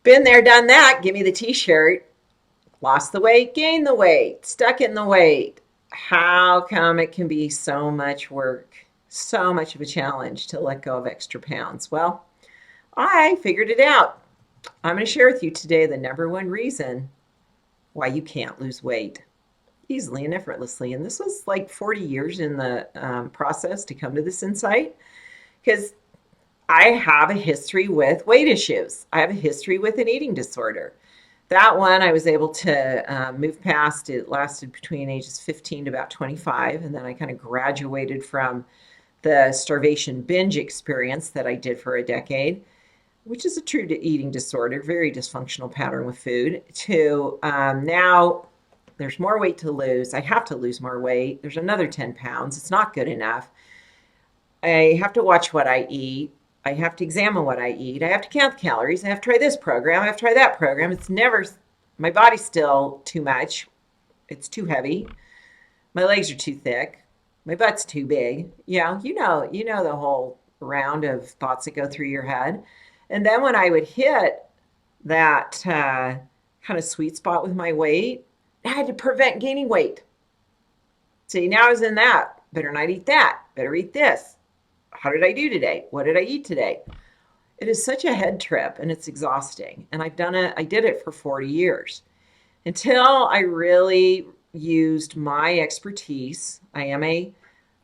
Been there, done that. Give me the t-shirt. Lost the weight, gained the weight, stuck in the weight. How come it can be so much work, so much of a challenge to let go of extra pounds? Well, I figured it out. I'm going to share with you today the number one reason why you can't lose weight easily and effortlessly. And this was like 40 years in the process to come to this insight because I have a history with weight issues. I have a history with an eating disorder. That one I was able to move past. It lasted between ages 15 to about 25. And then I kind of graduated from the starvation binge experience that I did for a decade, which is a true eating disorder, very dysfunctional pattern with food, to now there's more weight to lose. I have to lose more weight. There's another 10 pounds. It's not good enough. I have to watch what I eat. I have to examine what I eat. I have to count the calories. I have to try this program. I have to try that program. It's never, my body's still too much. It's too heavy. My legs are too thick. My butt's too big. You know the whole round of thoughts that go through your head. And then when I would hit that kind of sweet spot with my weight, I had to prevent gaining weight. See, now I was in that. Better not eat that. Better eat this. How did I do today? What did I eat today? It is such a head trip and it's exhausting. And I did it for 40 years until I really used my expertise. I am a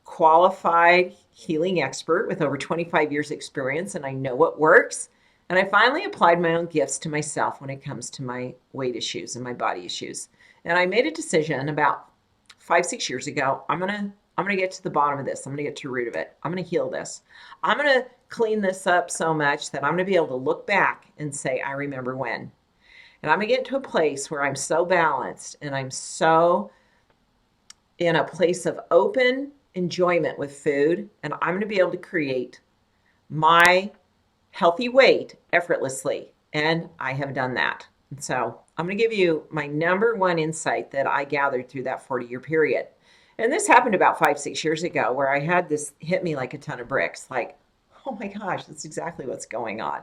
qualified healing expert with over 25 years experience and I know what works. And I finally applied my own gifts to myself when it comes to my weight issues and my body issues. And I made a decision about 5, 6 years ago. I'm gonna get to the bottom of this. I'm gonna get to the root of it. I'm gonna heal this. I'm gonna clean this up so much that I'm gonna be able to look back and say, I remember when. And I'm gonna get to a place where I'm so balanced and I'm so in a place of open enjoyment with food. And I'm gonna be able to create my healthy weight effortlessly. And I have done that. And so I'm going to give you my number one insight that I gathered through that 40-year period. And this happened about 5, 6 years ago where I had this hit me like a ton of bricks. Like, oh my gosh, that's exactly what's going on.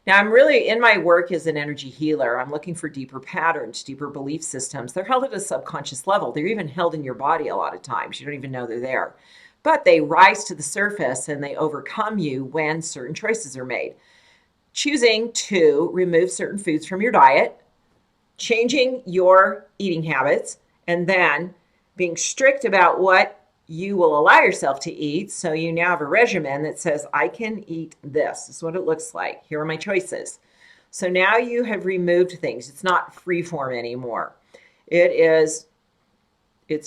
Now, I'm really in my work as an energy healer. I'm looking for deeper patterns, deeper belief systems. They're held at a subconscious level. They're even held in your body a lot of times. You don't even know they're there. But they rise to the surface and they overcome you when certain choices are made. Choosing to remove certain foods from your diet, changing your eating habits, and then being strict about what you will allow yourself to eat. So you now have a regimen that says, I can eat this. This is what it looks like. Here are my choices. So now you have removed things. It's not free form anymore. It's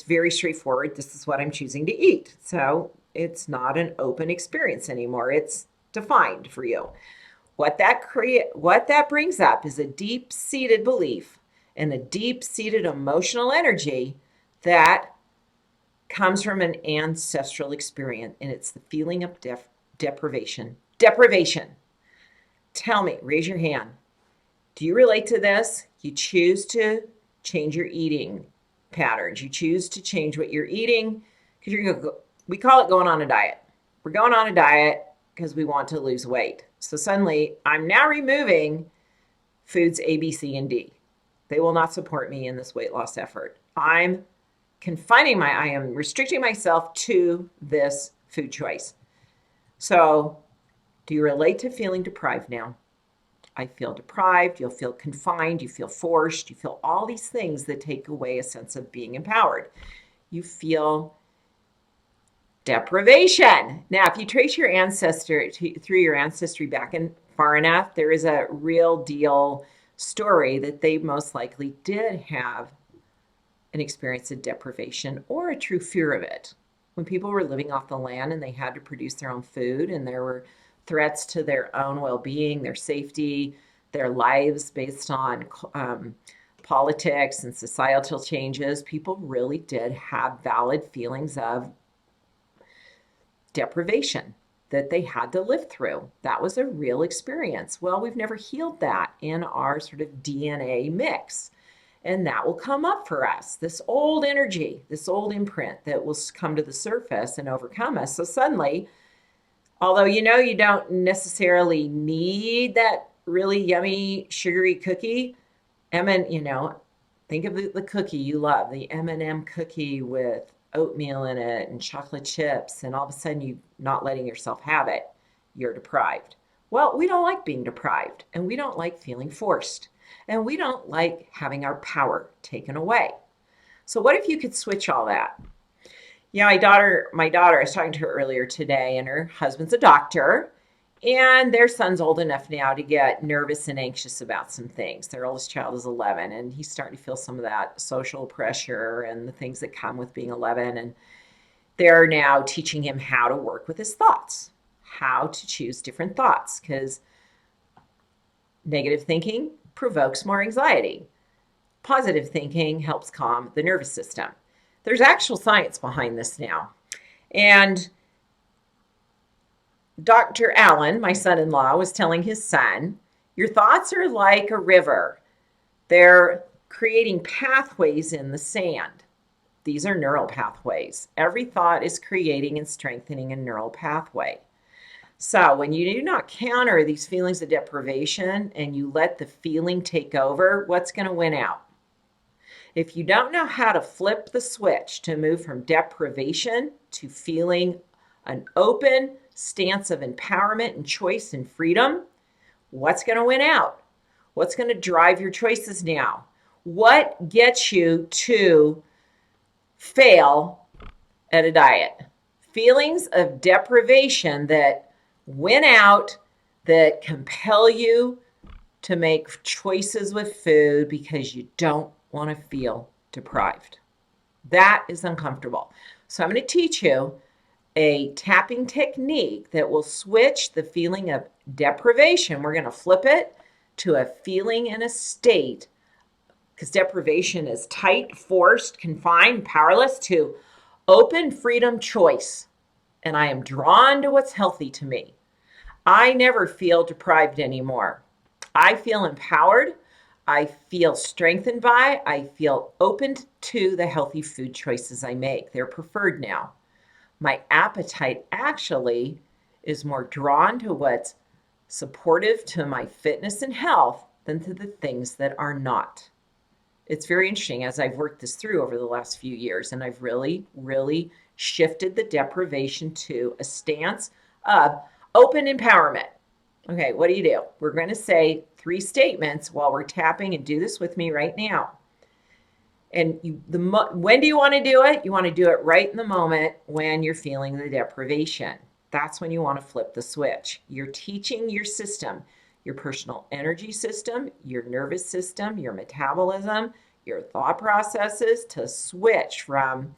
very straightforward. This is what I'm choosing to eat. So it's not an open experience anymore. It's defined for you. What that brings up is a deep-seated belief and a deep-seated emotional energy that comes from an ancestral experience, and it's the feeling of deprivation. Deprivation. Tell me, raise your hand. Do you relate to this? You choose to change your eating patterns. You choose to change what you're eating because we call it going on a diet. We're going on a diet because we want to lose weight. So suddenly I'm now removing foods A, B, C, and D. They will not support me in this weight loss effort. I am restricting myself to this food choice. So do you relate to feeling deprived now? I feel deprived, you'll feel confined, you feel forced, you feel all these things that take away a sense of being empowered. You feel deprivation. Now, if you trace your through your ancestry back and far enough, there is a real deal story that they most likely did have an experience of deprivation or a true fear of it. When people were living off the land and they had to produce their own food and there were threats to their own well-being, their safety, their lives based on politics and societal changes, people really did have valid feelings of deprivation that they had to live through. That was a real experience. Well, we've never healed that in our sort of DNA mix. And that will come up for us, this old energy, this old imprint that will come to the surface and overcome us. So suddenly, although you know you don't necessarily need that really yummy sugary cookie, think of the cookie you love, the M&M cookie with oatmeal in it and chocolate chips, and all of a sudden you're not letting yourself have it. You're deprived. Well, we don't like being deprived, and we don't like feeling forced, and we don't like having our power taken away. So what if you could switch all that? Yeah, my daughter, I was talking to her earlier today, and her husband's a doctor, and their son's old enough now to get nervous and anxious about some things. Their oldest child is 11, and he's starting to feel some of that social pressure and the things that come with being 11. And they're now teaching him how to work with his thoughts, how to choose different thoughts, because negative thinking provokes more anxiety. Positive thinking helps calm the nervous system. There's actual science behind this now. And Dr. Allen, my son-in-law, was telling his son, your thoughts are like a river. They're creating pathways in the sand. These are neural pathways. Every thought is creating and strengthening a neural pathway. So when you do not counter these feelings of deprivation and you let the feeling take over, what's going to win out? If you don't know how to flip the switch to move from deprivation to feeling an open stance of empowerment and choice and freedom, what's going to win out? What's going to drive your choices now? What gets you to fail at a diet? Feelings of deprivation that win out, that compel you to make choices with food because you don't want to feel deprived. That is uncomfortable. So I'm going to teach you a tapping technique that will switch the feeling of deprivation. We're going to flip it to a feeling and a state, because deprivation is tight, forced, confined, powerless, to open freedom choice. And I am drawn to what's healthy to me. I never feel deprived anymore. I feel empowered. I feel strengthened by, I feel open to the healthy food choices I make. They're preferred now. My appetite actually is more drawn to what's supportive to my fitness and health than to the things that are not. It's very interesting as I've worked this through over the last few years, and I've really, really shifted the deprivation to a stance of open empowerment. Okay, what do? We're going to say 3 statements while we're tapping, and do this with me right now. And when do you want to do it? You want to do it right in the moment when you're feeling the deprivation. That's when you want to flip the switch. You're teaching your system, your personal energy system, your nervous system, your metabolism, your thought processes to switch from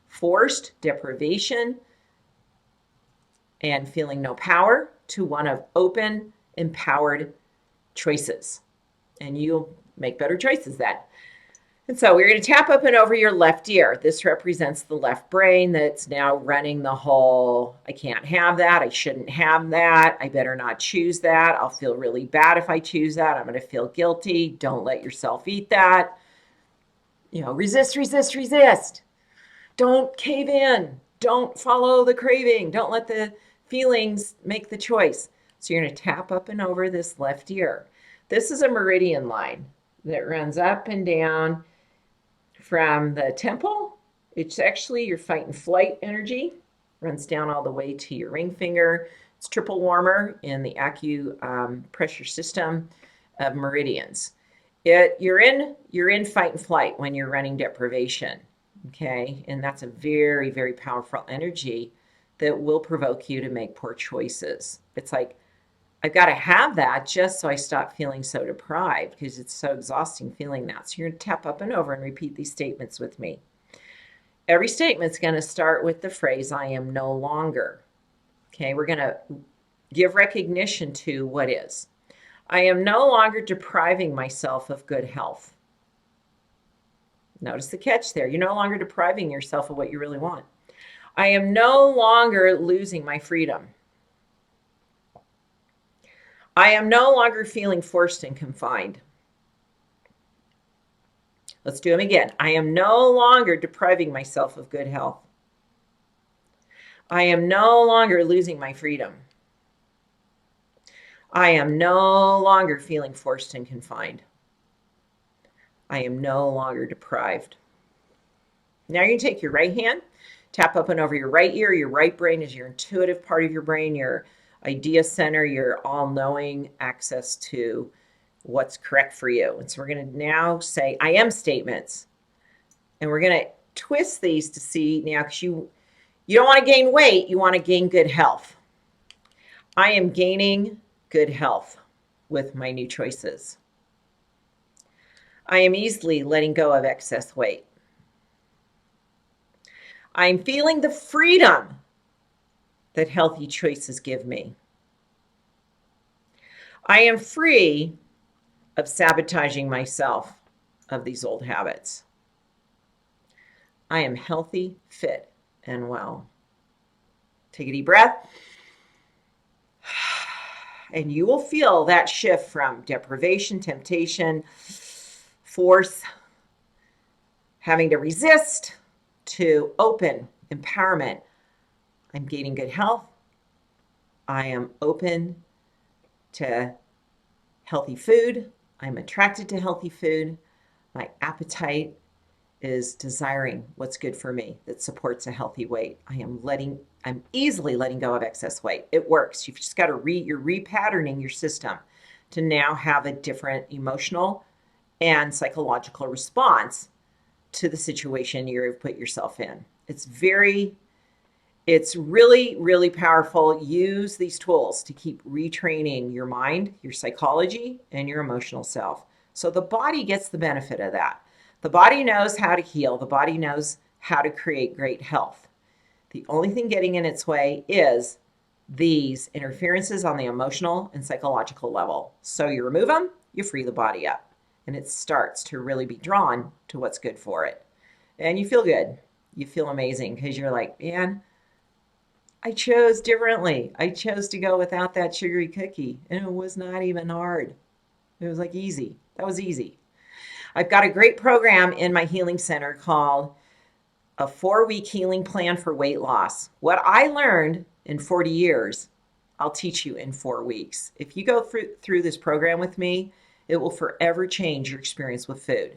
forced deprivation and feeling no power to one of open, empowered choices. And you'll make better choices then. And so we're going to tap up and over your left ear. This represents the left brain that's now running the whole, I can't have that, I shouldn't have that, I better not choose that, I'll feel really bad if I choose that, I'm going to feel guilty, don't let yourself eat that. Resist, resist, resist. Don't cave in. Don't follow the craving. Don't let the feelings make the choice. So you're going to tap up and over this left ear. This is a meridian line that runs up and down from the temple. It's actually your fight and flight energy. Runs down all the way to your ring finger. It's triple warmer in the acupressure system of meridians. You're in fight and flight when you're running deprivation. Okay, and that's a very, very powerful energy that will provoke you to make poor choices. It's like, I've got to have that just so I stop feeling so deprived, because it's so exhausting feeling that. So you're going to tap up and over and repeat these statements with me. Every statement's going to start with the phrase, I am no longer. Okay, we're going to give recognition to what is. I am no longer depriving myself of good health. Notice the catch there. You're no longer depriving yourself of what you really want. I am no longer losing my freedom. I am no longer feeling forced and confined. Let's do them again. I am no longer depriving myself of good health. I am no longer losing my freedom. I am no longer feeling forced and confined. I am no longer deprived. Now you're going to take your right hand, tap up and over your right ear. Your right brain is your intuitive part of your brain, your idea center, your all-knowing access to what's correct for you. And so we're going to now say I am statements. And we're going to twist these to see now, because you don't want to gain weight, you want to gain good health. I am gaining good health with my new choices. I am easily letting go of excess weight. I'm feeling the freedom that healthy choices give me. I am free of sabotaging myself of these old habits. I am healthy, fit, and well. Take a deep breath. And you will feel that shift from deprivation, temptation, force, having to resist, to open, empowerment. I'm gaining good health. I am open to healthy food. I'm attracted to healthy food. My appetite is desiring what's good for me that supports a healthy weight. I'm easily letting go of excess weight. It works. You've just got to you're repatterning your system to now have a different emotional and psychological response to the situation you've put yourself in. It's really, really powerful. Use these tools to keep retraining your mind, your psychology, and your emotional self. So the body gets the benefit of that. The body knows how to heal. The body knows how to create great health. The only thing getting in its way is these interferences on the emotional and psychological level. So you remove them, you free the body up, and it starts to really be drawn to what's good for it. And you feel good. You feel amazing because you're like, man, I chose differently. I chose to go without that sugary cookie, and it was not even hard. It was like easy. That was easy. I've got a great program in my healing center called a 4-week healing plan for weight loss. What I learned in 40 years, I'll teach you in 4 weeks. If you go through this program with me, it will forever change your experience with food.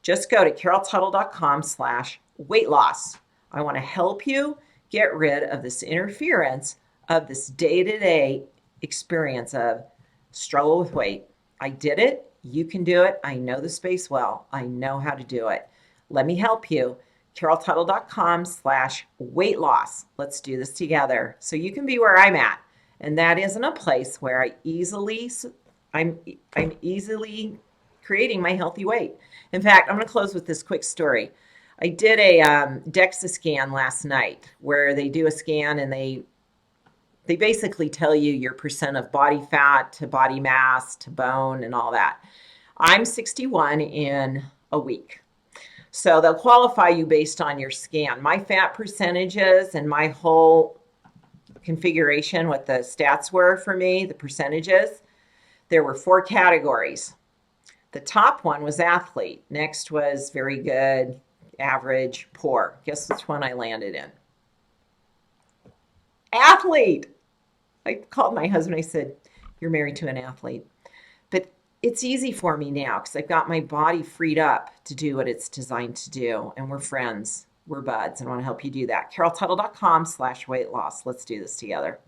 Just go to caroltuttle.com/weight loss. I want to help you get rid of this interference of this day-to-day experience of struggle with weight. I did it. You can do it. I know the space well. I know how to do it. Let me help you. caroltuttle.com/weight loss. Let's do this together so you can be where I'm at. And that is in a place where I'm easily creating my healthy weight. In fact, I'm going to close with this quick story. I did a DEXA scan last night where they do a scan and they basically tell you your percent of body fat to body mass to bone and all that. I'm 61 in a week. So they'll qualify you based on your scan. My fat percentages and my whole configuration, what the stats were for me, the percentages, there were 4 categories. The top one was athlete. Next was very good, average, poor. Guess which one I landed in? Athlete. I called my husband. I said, you're married to an athlete. But it's easy for me now because I've got my body freed up to do what it's designed to do. And we're friends. We're buds. And I want to help you do that. caroltuttle.com/weight loss. Let's do this together.